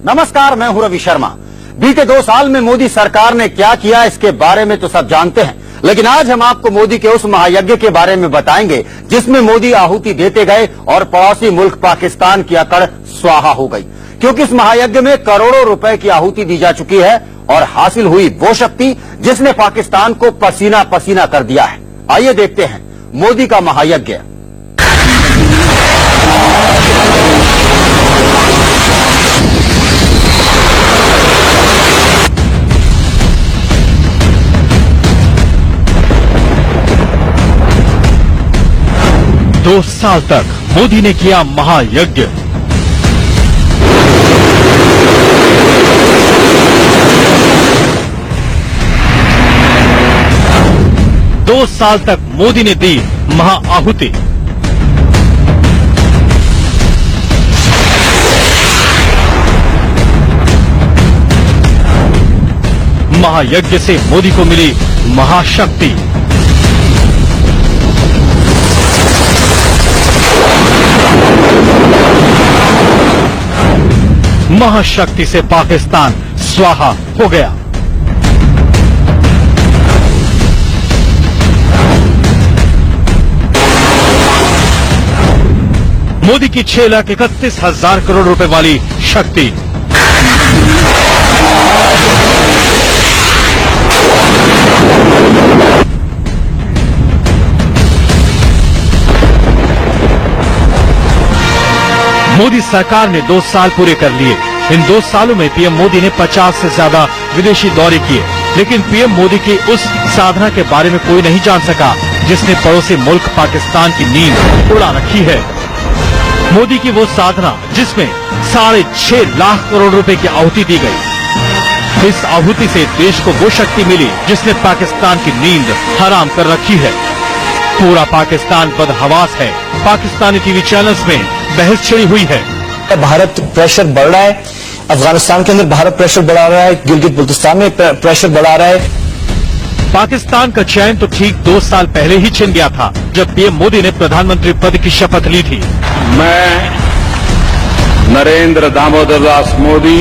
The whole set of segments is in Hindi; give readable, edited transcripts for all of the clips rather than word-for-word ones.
नमस्कार, मैं हूं रवि शर्मा। बीते 2 साल में मोदी सरकार ने क्या किया इसके बारे में तो सब जानते हैं, लेकिन आज हम आपको मोदी के उस महायज्ञ के बारे में बताएंगे जिसमें मोदी आहुति देते गए और पड़ोसी मुल्क पाकिस्तान की अकड़ स्वाहा हो गई। क्योंकि इस महायज्ञ में करोड़ों रुपए की आहुति दी जा चुकी है और हासिल हुई वो शक्ति जिसने पाकिस्तान को पसीना पसीना कर दिया है। आइए देखते हैं मोदी का महायज्ञ। दो साल तक मोदी ने किया महायज्ञ। दो साल तक मोदी ने दी महाआहुति। महायज्ञ से मोदी को मिली महाशक्ति। महाशक्ति से पाकिस्तान स्वाहा हो गया। मोदी की 6,31,000 करोड़ रुपए वाली शक्ति। मोदी सरकार ने 2 साल पूरे कर लिए। इन 2 सालों में पीएम मोदी ने 50 से ज्यादा विदेशी दौरे किए, लेकिन पीएम मोदी की उस साधना के बारे में कोई नहीं जान सका जिसने पड़ोसी मुल्क पाकिस्तान की नींद उड़ा रखी है। मोदी की वो साधना जिसमें 6.5 लाख करोड़ रुपए की आहुति दी गई। इस आहुति से देश को वो शक्ति मिली जिसने पाकिस्तान की नींद हराम कर रखी है। पूरा पाकिस्तान बदहवास है। पाकिस्तानी टीवी चैनल्स में बहस छिड़ी हुई है। भारत प्रेशर बढ़ रहा है, अफगानिस्तान के अंदर भारत प्रेशर बढ़ा रहा है, गिलगित बल्तिस्तान में प्रेशर बढ़ा रहा है। पाकिस्तान का चैन तो ठीक 2 साल पहले ही छिन गया था जब पीएम मोदी ने प्रधानमंत्री पद की शपथ ली थी। मैं नरेंद्र दामोदर दास मोदी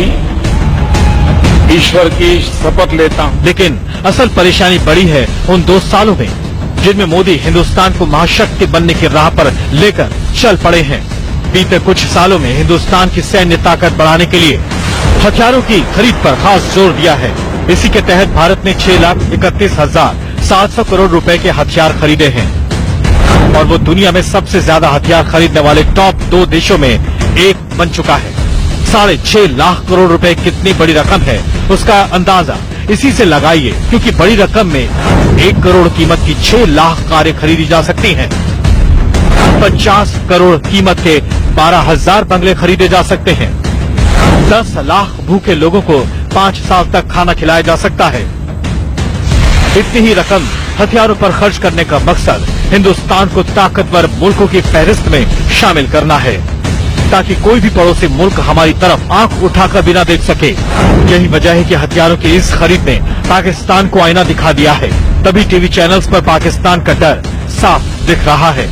ईश्वर की शपथ लेता हूं। लेकिन असल परेशानी बड़ी है उन 2 सालों में जिनमें मोदी हिंदुस्तान को महाशक्ति बनने की राह पर लेकर चल पड़े हैं। बीते कुछ सालों में हिंदुस्तान की सैन्य ताकत बढ़ाने के लिए हथियारों की खरीद पर खास जोर दिया है। इसी के तहत भारत ने 6,31,700 करोड़ रुपए के हथियार खरीदे हैं और वो दुनिया में सबसे ज्यादा हथियार खरीदने वाले टॉप 2 देशों में एक बन चुका है। 6.5 लाख करोड़ रुपए कितनी बड़ी रकम है उसका अंदाजा इसी से लगाइए, क्योंकि बड़ी रकम में 1 करोड़ कीमत की 6 लाख कारें खरीदी जा सकती हैं। 50 करोड़ कीमत के 12,000 बंगले खरीदे जा सकते हैं। 10 लाख भूखे लोगों को 5 साल तक खाना खिलाया जा सकता है। इतनी ही रकम हथियारों पर खर्च करने का मकसद हिंदुस्तान को ताकतवर मुल्कों की फहरिस्त में शामिल करना है, ताकि कोई भी पड़ोसी मुल्क हमारी तरफ आंख उठाकर बिना देख सके। यही वजह है कि हथियारों की इस खरीद ने पाकिस्तान को आईना दिखा दिया है। तभी टीवी चैनल्स पर पाकिस्तान का डर साफ दिख रहा है।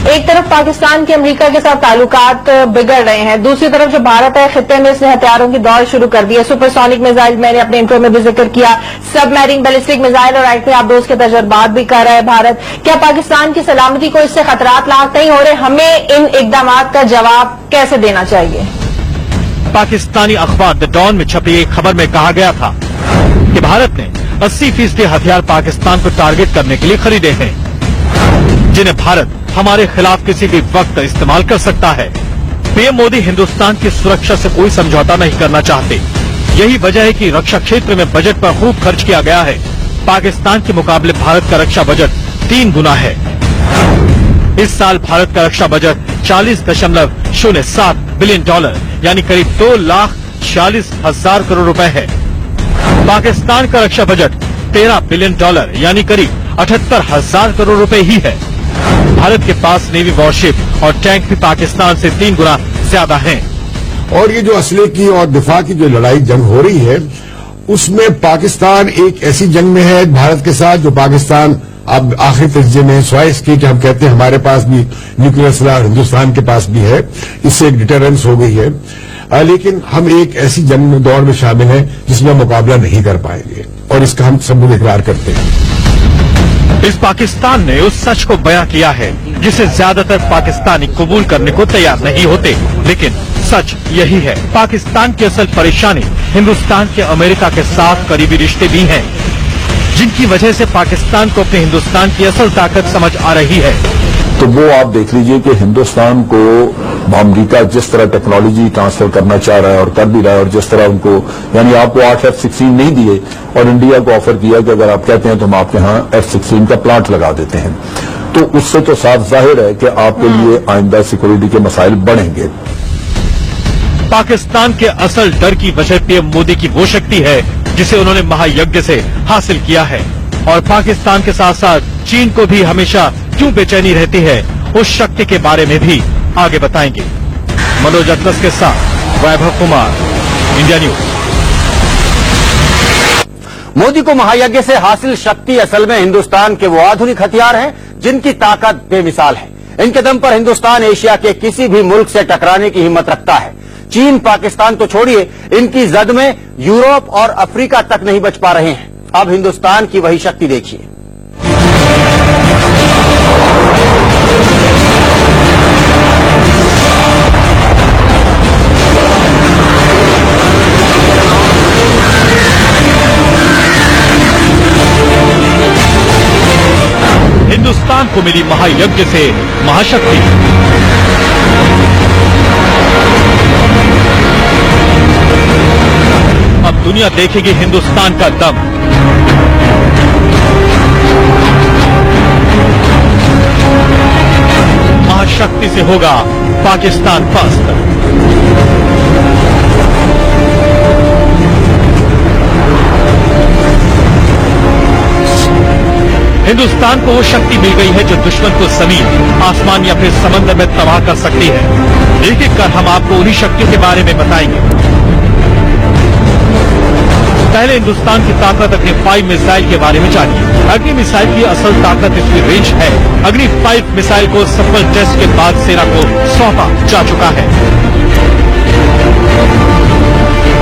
एक तरफ पाकिस्तान के अमेरिका के साथ ताल्लुकात बिगड़ रहे हैं, दूसरी तरफ जो भारत है खित्ते में इसने हथियारों की दौड़ शुरू कर दी है। सुपरसोनिक मिसाइल मैंने अपने इंट्रो में भी जिक्र किया, सबमरीन बैलिस्टिक मिसाइल और आईटीआर-2 के तजर्बात भी कर रहा है भारत। क्या पाकिस्तान की सलामती को इससे खतरात लाक नहीं हो रहे? हमें इन इकदामात का जवाब कैसे देना चाहिए? पाकिस्तानी अखबार द डॉन में छपी एक खबर में कहा गया था कि भारत ने 80% हथियार पाकिस्तान को टारगेट करने के लिए खरीदे हैं, जिन्हें भारत हमारे खिलाफ किसी भी वक्त इस्तेमाल कर सकता है। पीएम मोदी हिंदुस्तान की सुरक्षा से कोई समझौता नहीं करना चाहते। यही वजह है कि रक्षा क्षेत्र में बजट पर खूब खर्च किया गया है। पाकिस्तान के मुकाबले भारत का रक्षा बजट 3 गुना है। इस साल भारत का रक्षा बजट $40.07 बिलियन यानी करीब 2,40,000 करोड़ रुपए है। पाकिस्तान का रक्षा बजट $13 बिलियन यानी करीब 78,000 करोड़ रुपए ही है। भारत के पास नेवी वॉरशिप और टैंक भी पाकिस्तान से 3 गुना ज्यादा हैं। और ये जो असले की और दिफा की जो लड़ाई जंग हो रही है, उसमें पाकिस्तान एक ऐसी जंग में है भारत के साथ, जो पाकिस्तान अब आखिरी दर्जे में स्वाय इसकी कि हम कहते हैं हमारे पास भी न्यूक्लियर सिलाह हिंदुस्तान के पास भी है, इससे एक डिटरेंस हो गई है। लेकिन हम एक ऐसी जंग में दौर में शामिल हैं जिसमें मुकाबला नहीं कर पाएंगे, और इसका हम सब इकरार करते हैं। इस पाकिस्तान ने उस सच को बयां किया है जिसे ज्यादातर पाकिस्तानी कबूल करने को तैयार नहीं होते, लेकिन सच यही है। पाकिस्तान की असल परेशानी हिंदुस्तान के अमेरिका के साथ करीबी रिश्ते भी हैं, जिनकी वजह से पाकिस्तान को अपने हिंदुस्तान की असल ताकत समझ आ रही है। तो वो आप देख लीजिए कि हिंदुस्तान को अमेरिका जिस तरह टेक्नोलॉजी ट्रांसफर करना चाह रहा है और कर भी रहा है, और जिस तरह उनको यानी आपको 8 F-16 नहीं दिए और इंडिया को ऑफर किया कि अगर आप कहते हैं तो हम आपके यहाँ F-16 का प्लांट लगा देते हैं, तो उससे तो साफ जाहिर है कि आपके लिए आइंदा सिक्योरिटी के मसाइल बढ़ेंगे। पाकिस्तान के असल डर की वजह पीएम मोदी की वो शक्ति है जिसे उन्होंने महायज्ञ से हासिल किया है, और पाकिस्तान के साथ साथ चीन को भी हमेशा क्यों बेचैनी रहती है, उस शक्ति के बारे में भी आगे बताएंगे। मनोज अतलस के साथ वैभव कुमार, इंडिया न्यूज। मोदी को महायज्ञ से हासिल शक्ति असल में हिंदुस्तान के वो आधुनिक हथियार हैं जिनकी ताकत बेमिसाल है। इनके दम पर हिंदुस्तान एशिया के किसी भी मुल्क से टकराने की हिम्मत रखता है। चीन पाकिस्तान तो छोड़िए, इनकी जद में यूरोप और अफ्रीका तक नहीं बच पा रहे हैं। अब हिंदुस्तान की वही शक्ति देखिए। हिंदुस्तान को मिली महायज्ञ से महाशक्ति। अब दुनिया देखेगी हिंदुस्तान का दम। महाशक्ति से होगा पाकिस्तान पस्त। हिंदुस्तान को वो शक्ति मिल गई है जो दुश्मन को जमीन, आसमान या फिर समंदर में तबाह कर सकती है। एक एक कर हम आपको उन्हीं शक्तियों के बारे में बताएंगे। पहले हिंदुस्तान की ताकत अग्नि 5 मिसाइल के बारे में जानिए। अग्नि मिसाइल की असल ताकत इसकी रेंज है। अग्नि 5 मिसाइल को सफल टेस्ट के बाद सेना को सौंपा जा चुका है।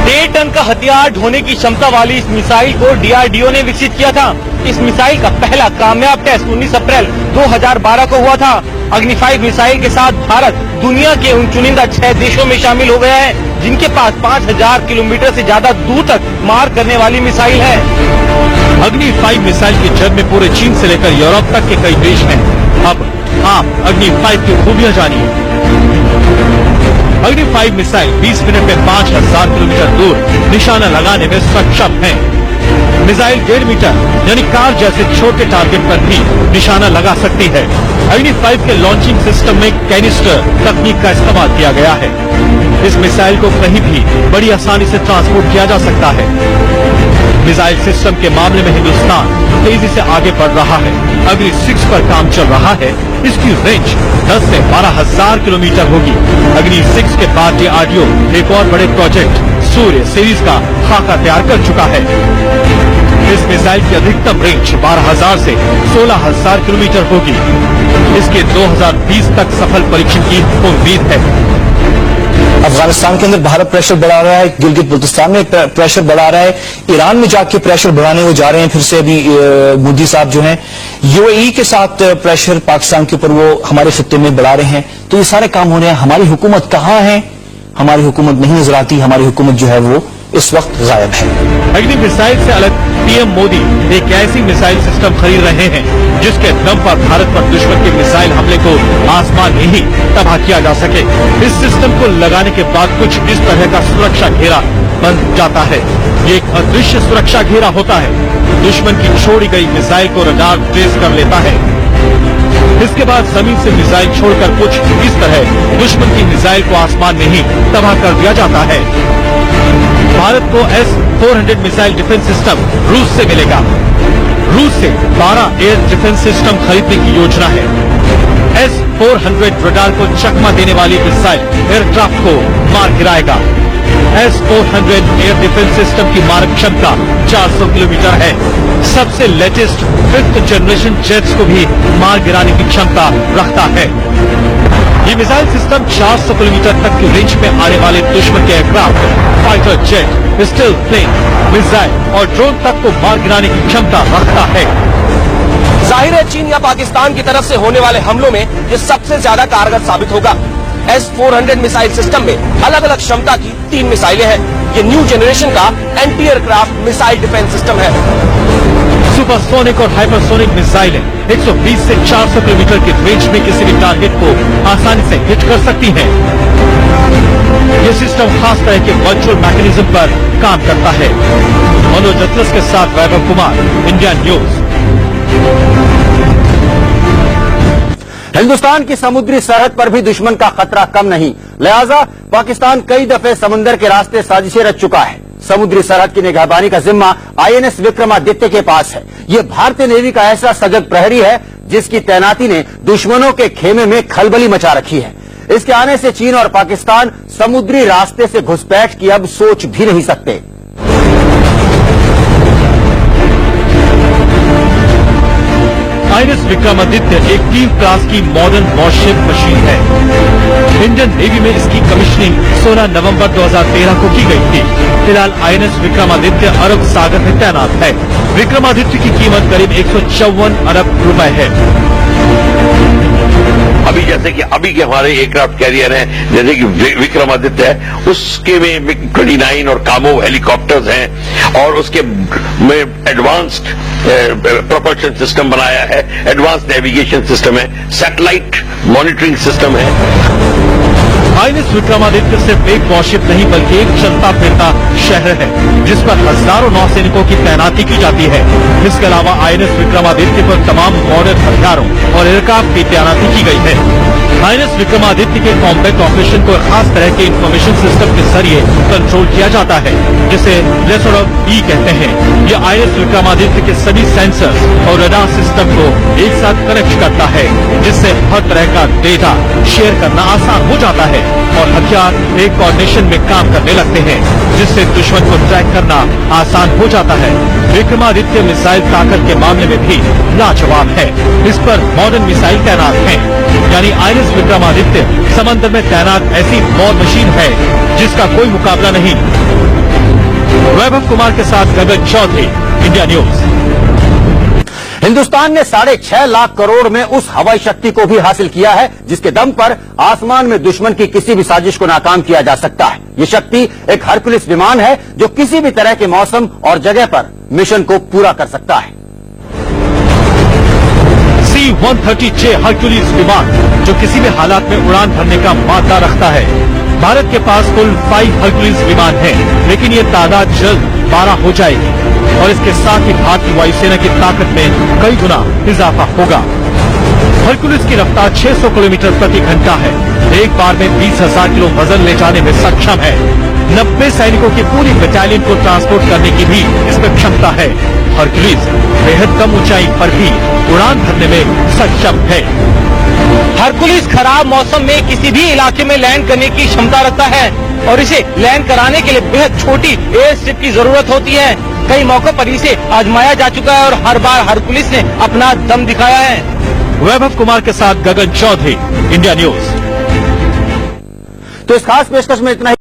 1.5 टन का हथियार ढोने की क्षमता वाली इस मिसाइल को डीआरडीओ ने विकसित किया था। इस मिसाइल का पहला कामयाब टेस्ट 19 अप्रैल 2012 को हुआ था। अग्नि 5 मिसाइल के साथ भारत दुनिया के उन चुनिंदा 6 देशों में शामिल हो गया है जिनके पास 5000 किलोमीटर से ज्यादा दूर तक मार करने वाली मिसाइल है। अग्नि 5 मिसाइल की जद में पूरे चीन से लेकर यूरोप तक के कई देश हैं। अब आप अग्नि 5 की खूबियां जानिए। अग्नि 5 मिसाइल 20 मिनट में 5000 किलोमीटर दूर निशाना लगाने में सक्षम है। मिसाइल 1.5 मीटर यानी कार जैसे छोटे टारगेट पर भी निशाना लगा सकती है। अग्नि 5 के लॉन्चिंग सिस्टम में कैनिस्टर तकनीक का इस्तेमाल किया गया है। इस मिसाइल को कहीं भी बड़ी आसानी से ट्रांसपोर्ट किया जा सकता है। मिसाइल सिस्टम के मामले में हिंदुस्तान तेजी से आगे बढ़ रहा है। अग्नि 6 पर काम चल रहा है। इसकी रेंज 10 से 12,000 किलोमीटर होगी। अग्नि 6 के बाद डीआरडीओ एक और बड़े प्रोजेक्ट सूर्य सीरीज का खाका तैयार कर चुका है। इस मिसाइल की अधिकतम रेंज 12,000 से 16,000 किलोमीटर होगी। इसके 2020 तक सफल परीक्षण की उम्मीद है। अफगानिस्तान के अंदर भारत प्रेशर बढ़ा रहा है, गिलगित बल्तिस्तान में प्रेशर बढ़ा रहा है, ईरान में जाके प्रेशर बढ़ाने वो जा रहे हैं। फिर से अभी मोदी साहब जो हैं यूएई के साथ प्रेशर पाकिस्तान के ऊपर वो हमारे खित्ते में बढ़ा रहे हैं। तो ये सारे काम हो रहे हैं। हमारी हुकूमत कहाँ है? हमारी हुकूमत नहीं नजर आती। हमारी हुकूमत जो है वो इस वक्त गायब है। अग्नि मिसाइल से अलग पीएम मोदी एक ऐसी मिसाइल सिस्टम खरीद रहे हैं जिसके दम पर भारत पर दुश्मन के मिसाइल हमले को आसमान में ही तबाह किया जा सके। इस सिस्टम को लगाने के बाद कुछ इस तरह का सुरक्षा घेरा बन जाता है। ये एक अदृश्य सुरक्षा घेरा होता है। दुश्मन की छोड़ी गई मिसाइल को रडार ट्रेस कर लेता है। इसके बाद जमीन से मिसाइल छोड़कर कुछ इस तरह दुश्मन की मिसाइल को आसमान में ही तबाह कर दिया जाता है। भारत को S-400 मिसाइल डिफेंस सिस्टम रूस से मिलेगा। रूस से 12 एयर डिफेंस सिस्टम खरीदने की योजना है। S-400 रडार को चकमा देने वाली मिसाइल एयरक्राफ्ट को मार गिराएगा। S-400 एयर डिफेंस सिस्टम की मारक क्षमता 400 किलोमीटर है। सबसे लेटेस्ट 5th जनरेशन जेट्स को भी मार गिराने की क्षमता रखता है। ये मिसाइल सिस्टम 400 किलोमीटर तक की रेंज में आने वाले दुश्मन के aircraft, fighter jet, stealth plane, missile और ड्रोन तक को मार गिराने की क्षमता रखता है। जाहिर है चीन या पाकिस्तान की तरफ से होने वाले हमलों में ये सबसे ज्यादा कारगर साबित होगा। S-400 मिसाइल सिस्टम में अलग अलग क्षमता की 3 मिसाइलें हैं। ये न्यू जनरेशन का anti aircraft missile defence system है। सुपरसोनिक और हाइपरसोनिक मिसाइलें 120 से 400 किलोमीटर की रेंज में किसी भी टारगेट को आसानी से हिट कर सकती हैं। ये सिस्टम खास तरह के वर्चुअल मैकेनिज्म पर काम करता है। मनोज अतलस के साथ वैभव कुमार, इंडिया न्यूज। हिंदुस्तान की समुद्री सरहद पर भी दुश्मन का खतरा कम नहीं, लिहाजा पाकिस्तान कई दफे समंदर के रास्ते साजिशें रच चुका है। समुद्री सरहद की निगहबानी का जिम्मा INS विक्रमादित्य के पास है। ये भारतीय नेवी का ऐसा सजग प्रहरी है जिसकी तैनाती ने दुश्मनों के खेमे में खलबली मचा रखी है। इसके आने से चीन और पाकिस्तान समुद्री रास्ते से घुसपैठ की अब सोच भी नहीं सकते। INS विक्रमादित्य एक टीम क्लास की मॉडर्न वॉरशिप मशीन है। इंडियन नेवी में इसकी कमीशनिंग 16 नवंबर 2013 को की गई थी। फिलहाल INS विक्रमादित्य अरब सागर में तैनात है। विक्रमादित्य की कीमत करीब 154 अरब रुपए है। अभी जैसे कि अभी के हमारे एयरक्राफ्ट कैरियर हैं, जैसे कि विक्रमादित्य है, उसके में MiG-29 और कामो हेलीकॉप्टर्स हैं और उसके में एडवांस्ड प्रोपल्शन सिस्टम बनाया है, एडवांस नेविगेशन सिस्टम है, सैटेलाइट मॉनिटरिंग सिस्टम है। INS विक्रमादित्य सिर्फ एक वॉरशिप नहीं बल्कि एक चलता फिरता शहर है जिस पर हजारों नौसैनिकों की तैनाती की जाती है। इसके अलावा INS विक्रमादित्य पर तमाम मॉडर्न हथियारों और एयरक्राफ्ट की तैनाती की गई है। INS विक्रमादित्य के कॉम्बैट ऑपरेशन को खास तरह के इंफॉर्मेशन सिस्टम के जरिए कंट्रोल किया जाता है जिसे लेसर ऑफ ई कहते हैं। ये INS विक्रमादित्य के सभी सेंसर्स और रडार सिस्टम को एक साथ कनेक्ट करता है जिससे हर तरह का डेटा शेयर करना आसान हो जाता है और हथियार एक कोऑर्डिनेशन में काम करने लगते हैं जिससे दुश्मन को ट्रैक करना आसान हो जाता है। विक्रमादित्य मिसाइल ताकत के मामले में भी लाजवाब है। इस पर मॉडर्न मिसाइल तैनात हैं, यानी INS विक्रमादित्य समंदर में तैनात ऐसी वॉर मशीन है जिसका कोई मुकाबला नहीं। वैभव कुमार के साथ गगन चौधरी, इंडिया न्यूज। हिंदुस्तान ने 6.5 लाख करोड़ में उस हवाई शक्ति को भी हासिल किया है जिसके दम पर आसमान में दुश्मन की किसी भी साजिश को नाकाम किया जा सकता है। ये शक्ति एक हरकुलिस विमान है जो किसी भी तरह के मौसम और जगह पर मिशन को पूरा कर सकता है। C-130J हरकुलिस विमान जो किसी भी हालात में उड़ान भरने का मादा रखता है। भारत के पास कुल 5 हरकुलिस विमान हैं, लेकिन ये तादाद जल्द 12 हो जाएगी और इसके साथ ही भारतीय वायुसेना की ताकत में कई गुना इजाफा होगा। हरकुलिस की रफ्तार 600 किलोमीटर प्रति घंटा है। एक बार में 20,000 किलो वजन ले जाने में सक्षम है। 90 सैनिकों की पूरी बटालियन को ट्रांसपोर्ट करने की भी इसमें क्षमता है। हरकुलिस बेहद कम ऊंचाई पर भी उड़ान भरने में सक्षम है। हरकुलिस खराब मौसम में किसी भी इलाके में लैंड करने की क्षमता रखता है और इसे लैंड कराने के लिए बेहद छोटी एयर स्ट्रिप की जरूरत होती है। कई मौकों पर इसे आजमाया जा चुका है और हर बार हरकुलिस ने अपना दम दिखाया है। वैभव कुमार के साथ गगन चौधरी, इंडिया न्यूज। तो इस खास पेशकश में इतना ही।